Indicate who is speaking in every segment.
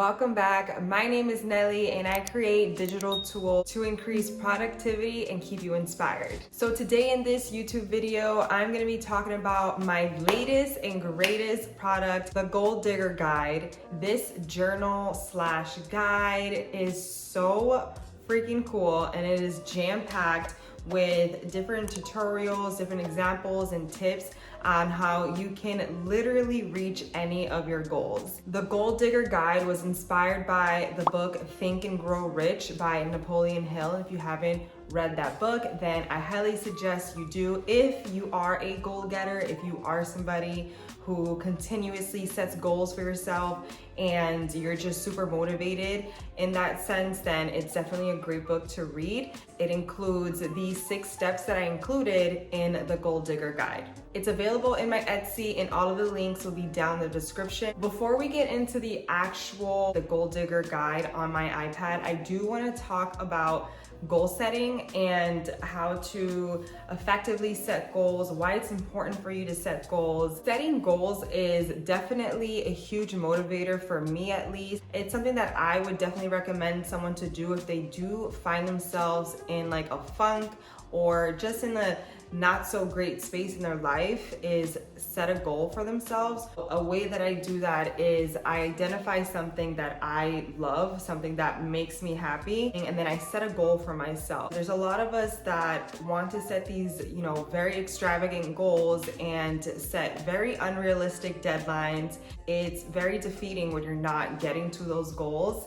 Speaker 1: welcome back. My name is Nelly and I create digital tools to increase productivity and keep you inspired. So today in this YouTube video, I'm gonna be talking about my latest and greatest product, the Goal Digger Guide. This journal slash guide is so freaking cool and it is jam-packed with different tutorials, different examples and tips on how you can literally reach any of your goals. The Goal Digger Guide was inspired by the book Think and Grow Rich by Napoleon Hill. If you haven't read that book, then I highly suggest you do. If you are a goal getter, if you are somebody who continuously sets goals for yourself and you're just super motivated in that sense, then it's definitely a great book to read. It includes these 6 steps that I included in the Goal Digger Guide. It's available in my Etsy and all of the links will be down in the description. Before we get into the Goal Digger Guide on my iPad, I do want to talk about goal setting and how to effectively set goals, why it's important for you to set goals. Setting goals is definitely a huge motivator for me, at least. It's something that I would definitely recommend someone to do if they do find themselves in like a funk or just in a not so great space in their life, is set a goal for themselves. A way that I do that is I identify something that I love, something that makes me happy, and then I set a goal for myself. There's a lot of us that want to set these, very extravagant goals and set very unrealistic deadlines. It's very defeating when you're not getting to those goals.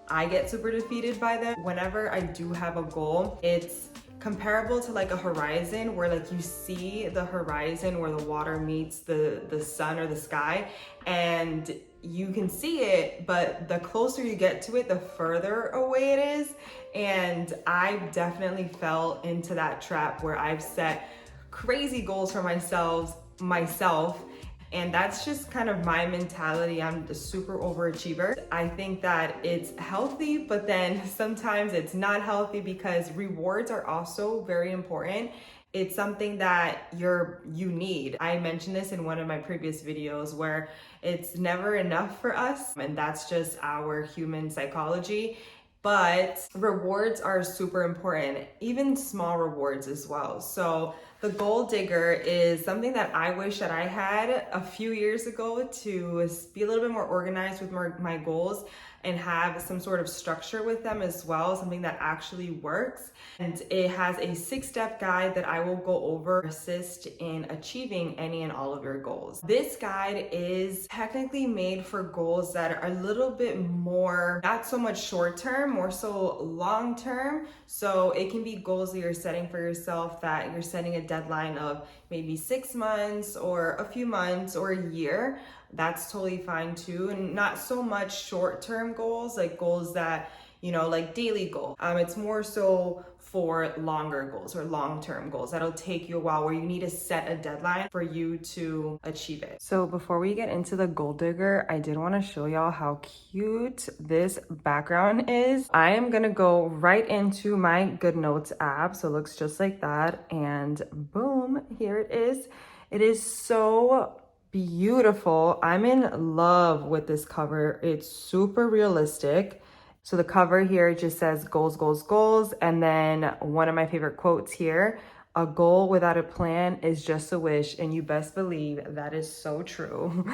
Speaker 1: I get super defeated by them. Whenever I do have a goal, it's comparable to like a horizon where like you see the horizon where the water meets the sun or the sky and you can see it, but the closer you get to it, the further away it is. And I definitely fell into that trap where I've set crazy goals for myself, and that's just kind of my mentality. I'm a super overachiever. I think that it's healthy, but then sometimes it's not healthy because rewards are also very important. It's something that you need. I mentioned this in one of my previous videos where it's never enough for us, and that's just our human psychology. But rewards are super important, even small rewards as well. So the Goal Digger is something that I wish that I had a few years ago to be a little bit more organized with my goals and have some sort of structure with them as well, something that actually works. And it has a 6-step guide that I will go over to assist in achieving any and all of your goals. This guide is technically made for goals that are a little bit more, not so much short term, more so long term. So it can be goals that you're setting for yourself that you're setting a deadline of maybe 6 months or a few months or a year. That's totally fine too. And not so much short-term goals, like goals that, like daily goals. It's more so for longer goals or long-term goals that'll take you a while, where you need to set a deadline for you to achieve it. So before we get into the Goal Digger, I did want to show y'all how cute this background is. I am gonna go right into my GoodNotes app. So it looks just like that, and boom, here it is. It is so beautiful. I'm in love with this cover. It's super realistic. So the cover here just says goals, goals, goals. And then one of my favorite quotes here, a goal without a plan is just a wish. And you best believe that is so true.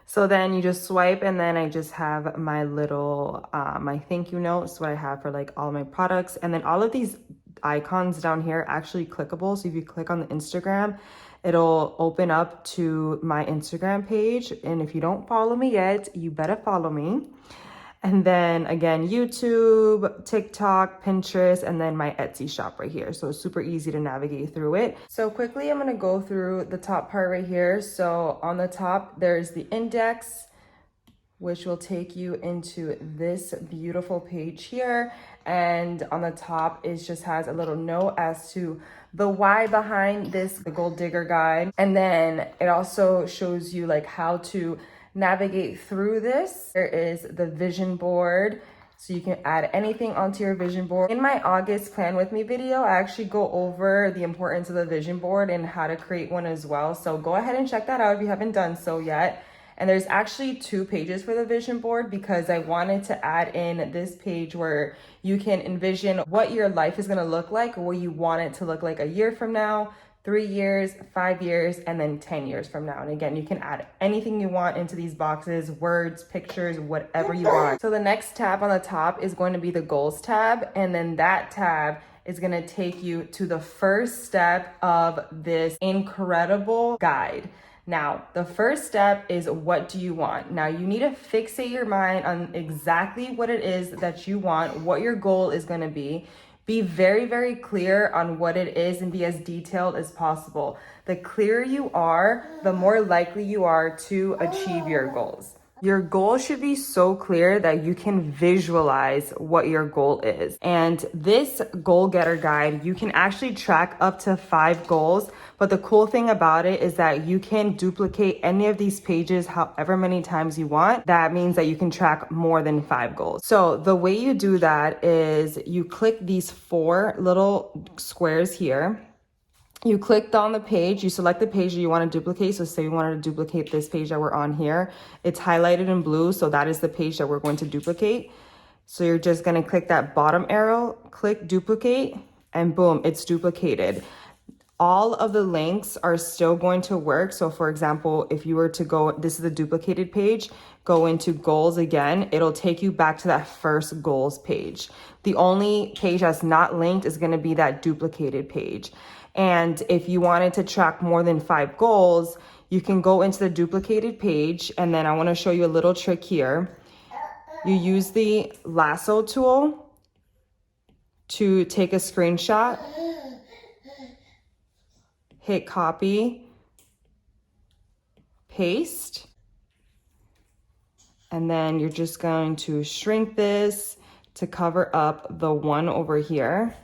Speaker 1: So then you just swipe, and then I just have my little, my thank you notes, what I have for like all my products. And then all of these icons down here are actually clickable. So if you click on the Instagram, it'll open up to my Instagram page. And if you don't follow me yet, you better follow me. And then again, YouTube, TikTok, Pinterest, and then my Etsy shop right here. So it's super easy to navigate through it. So quickly, I'm gonna go through the top part right here. So on the top, there's the index, which will take you into this beautiful page here. And on the top, it just has a little note as to the why behind the Goal Digger Guide. And then it also shows you like how to navigate through this. There is the vision board, so you can add anything onto your vision board. In my August Plan With Me video, I actually go over the importance of the vision board and how to create one as well. So go ahead and check that out if you haven't done so yet. And there's actually 2 pages for the vision board because I wanted to add in this page where you can envision what your life is gonna look like, or what you want it to look like a year from now, 3 years, 5 years, and then 10 years from now. And again, you can add anything you want into these boxes, words, pictures, whatever you want. So the next tab on the top is going to be the goals tab. And then that tab is gonna take you to the first step of this incredible guide. Now, the first step is, what do you want? Now, you need to fixate your mind on exactly what it is that you want, what your goal is gonna be. Be very, very clear on what it is and be as detailed as possible. The clearer you are, the more likely you are to achieve your goals. Your goal should be so clear that you can visualize what your goal is. And this goal getter guide, you can actually track up to 5 goals. But the cool thing about it is that you can duplicate any of these pages however many times you want. That means that you can track more than 5 goals. So the way you do that is you click these 4 little squares here. You clicked on the page, you select the page that you want to duplicate. So say you wanted to duplicate this page that we're on here. It's highlighted in blue, so that is the page that we're going to duplicate. So you're just going to click that bottom arrow, click duplicate, and boom, it's duplicated. All of the links are still going to work. So for example, if you were to go, this is the duplicated page, go into goals again, it'll take you back to that first goals page. The only page that's not linked is going to be that duplicated page. And if you wanted to track more than 5 goals, you can go into the duplicated page. And then I want to show you a little trick here. You use the lasso tool to take a screenshot, hit copy, paste, and then you're just going to shrink this to cover up the one over here.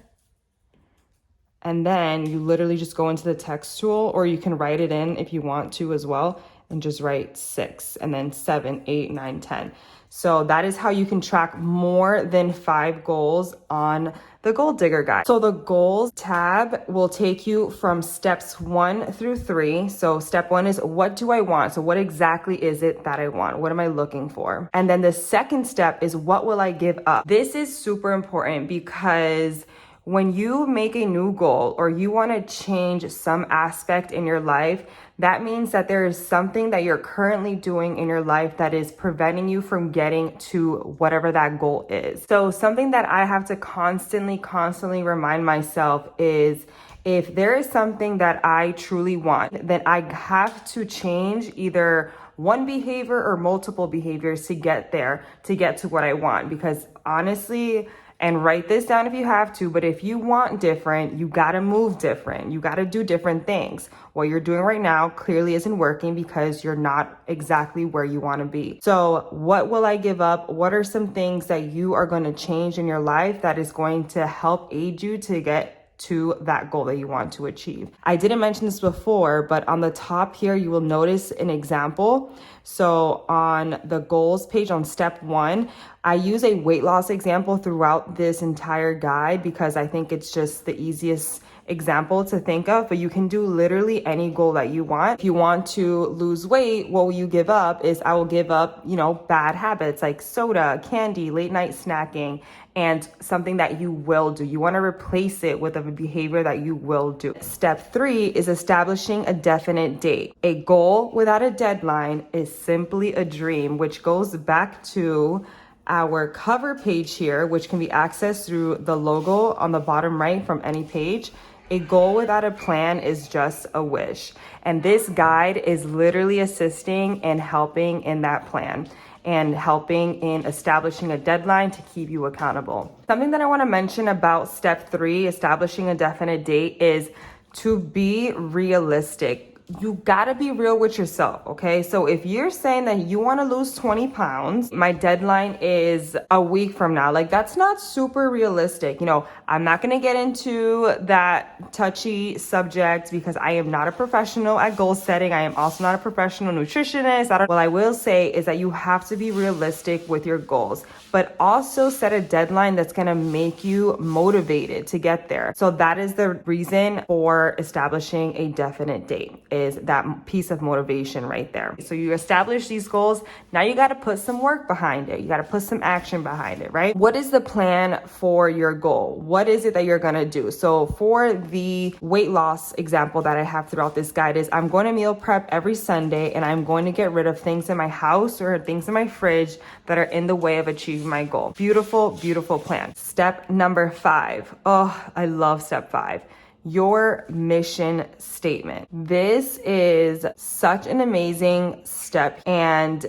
Speaker 1: And then you literally just go into the text tool, or you can write it in if you want to as well, and just write 6 and then 7, 8, 9, 10. So that is how you can track more than 5 goals on the Goal Digger guide. So the goals tab will take you from steps 1 through 3. So step 1 is, what do I want? So what exactly is it that I want? What am I looking for? And then the second step is, what will I give up? This is super important because when you make a new goal or you want to change some aspect in your life, that means that there is something that you're currently doing in your life that is preventing you from getting to whatever that goal is. So something that I have to constantly remind myself is, if there is something that I truly want, then I have to change either one behavior or multiple behaviors to get there, to get to what I want. Because honestly, and write this down if you have to, but if you want different, you gotta move different. You gotta do different things. What you're doing right now clearly isn't working because you're not exactly where you wanna be. So what will I give up? What are some things that you are gonna change in your life that is going to help aid you to get to that goal that you want to achieve? I didn't mention this before, but on the top here, you will notice an example. So on the goals page on step 1, I use a weight loss example throughout this entire guide because I think it's just the easiest example to think of, but you can do literally any goal that you want. If you want to lose weight, what will you give up is, I will give up, bad habits like soda, candy, late night snacking, and something that you will do. You want to replace it with a behavior that you will do. Step 3 is establishing a definite date. A goal without a deadline is simply a dream, which goes back to our cover page here, which can be accessed through the logo on the bottom right from any page. A goal without a plan is just a wish. And this guide is literally assisting and helping in that plan and helping in establishing a deadline to keep you accountable. Something that I want to mention about step 3, establishing a definite date, is to be realistic. You gotta be real with yourself, okay? So if you're saying that you wanna lose 20 pounds, my deadline is a week from now, that's not super realistic. I'm not gonna get into that touchy subject because I am not a professional at goal setting. I am also not a professional nutritionist. What I will say is that you have to be realistic with your goals, but also set a deadline that's gonna make you motivated to get there. So that is the reason for establishing a definite date. is that piece of motivation right there. So you establish these goals. Now you got to put some work behind it. You got to put some action behind it, right? What is the plan for your goal? What is it that you're going to do? So for the weight loss example that I have throughout this guide is I'm going to meal prep every Sunday, and I'm going to get rid of things in my house or things in my fridge that are in the way of achieving my goal. Beautiful, beautiful plan. Step number 5. Oh, I love step 5. Your mission statement. This is such an amazing step, and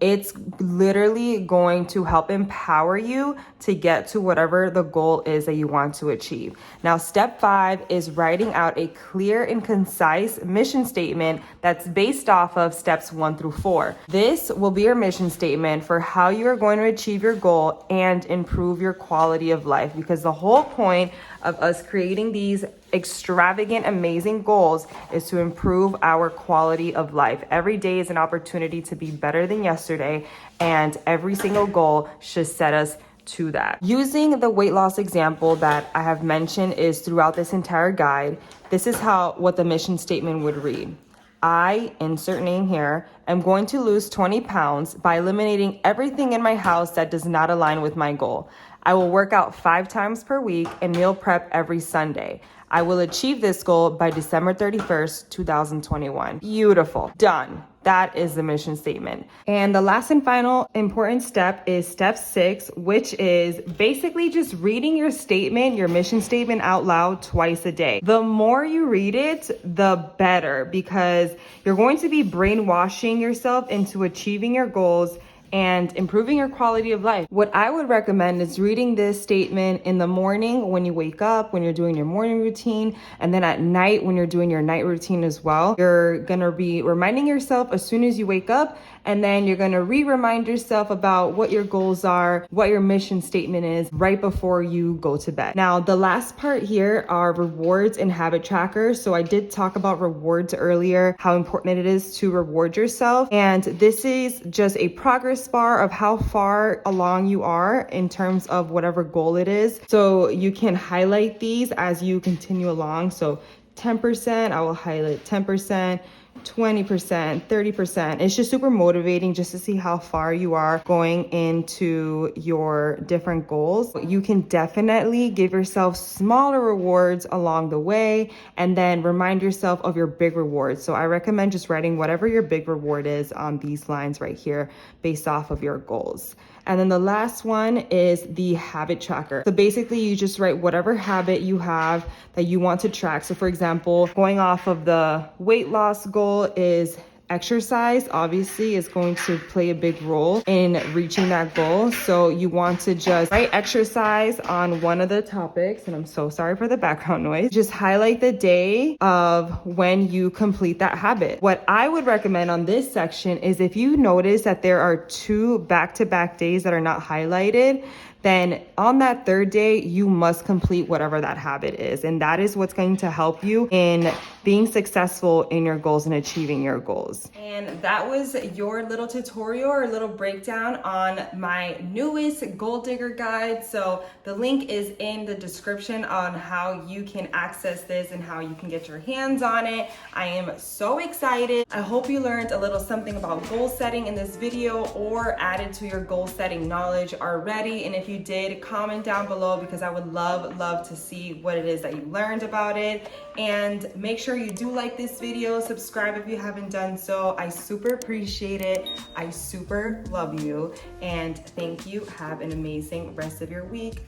Speaker 1: it's literally going to help empower you to get to whatever the goal is that you want to achieve. Now, step 5 is writing out a clear and concise mission statement that's based off of steps 1 through 4. This will be your mission statement for how you are going to achieve your goal and improve your quality of life, because the whole point of us creating these extravagant, amazing goals is to improve our quality of life. Every day is an opportunity to be better than yesterday, and every single goal should set us to that. Using the weight loss example that I have mentioned is throughout this entire guide, this is what the mission statement would read. I, insert name here, am going to lose 20 pounds by eliminating everything in my house that does not align with my goal. I will work out 5 times per week and meal prep every Sunday. I will achieve this goal by December 31st, 2021. Beautiful. Done. That is the mission statement. And the last and final important step is step 6, which is basically just reading your statement, your mission statement out loud twice a day. The more you read it, the better, because you're going to be brainwashing yourself into achieving your goals and improving your quality of life. What I would recommend is reading this statement in the morning when you wake up, when you're doing your morning routine, and then at night when you're doing your night routine as well. You're gonna be reminding yourself as soon as you wake up, and then you're gonna remind yourself about what your goals are, what your mission statement is right before you go to bed. Now, the last part here are rewards and habit trackers. So I did talk about rewards earlier, how important it is to reward yourself. And this is just a progress bar of how far along you are in terms of whatever goal it is. So you can highlight these as you continue along. So 10%, I will highlight 10%, 20%, 30%. It's just super motivating just to see how far you are going into your different goals. You can definitely give yourself smaller rewards along the way, and then remind yourself of your big rewards. So I recommend just writing whatever your big reward is on these lines right here based off of your goals. And then the last one is the habit tracker. So basically you just write whatever habit you have that you want to track. So for example, going off of the weight loss goal is exercise, obviously, is going to play a big role in reaching that goal. So you want to just write exercise on one of the topics, and I'm so sorry for the background noise. Just highlight the day of when you complete that habit. What I would recommend on this section is if you notice that there are 2 back-to-back days that are not highlighted, then on that 3rd day, you must complete whatever that habit is. And that is what's going to help you in being successful in your goals and achieving your goals. And that was your little tutorial or little breakdown on my newest Goal Digger guide. So the link is in the description on how you can access this and how you can get your hands on it. I am so excited. I hope you learned a little something about goal setting in this video or added to your goal setting knowledge already. And if you did, comment down below, because I would love to see what it is that you learned about it. And make sure you do like this video, subscribe if you haven't done so. I super appreciate it. I super love you, and thank you. Have an amazing rest of your week.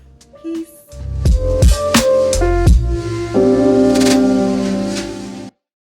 Speaker 1: Peace.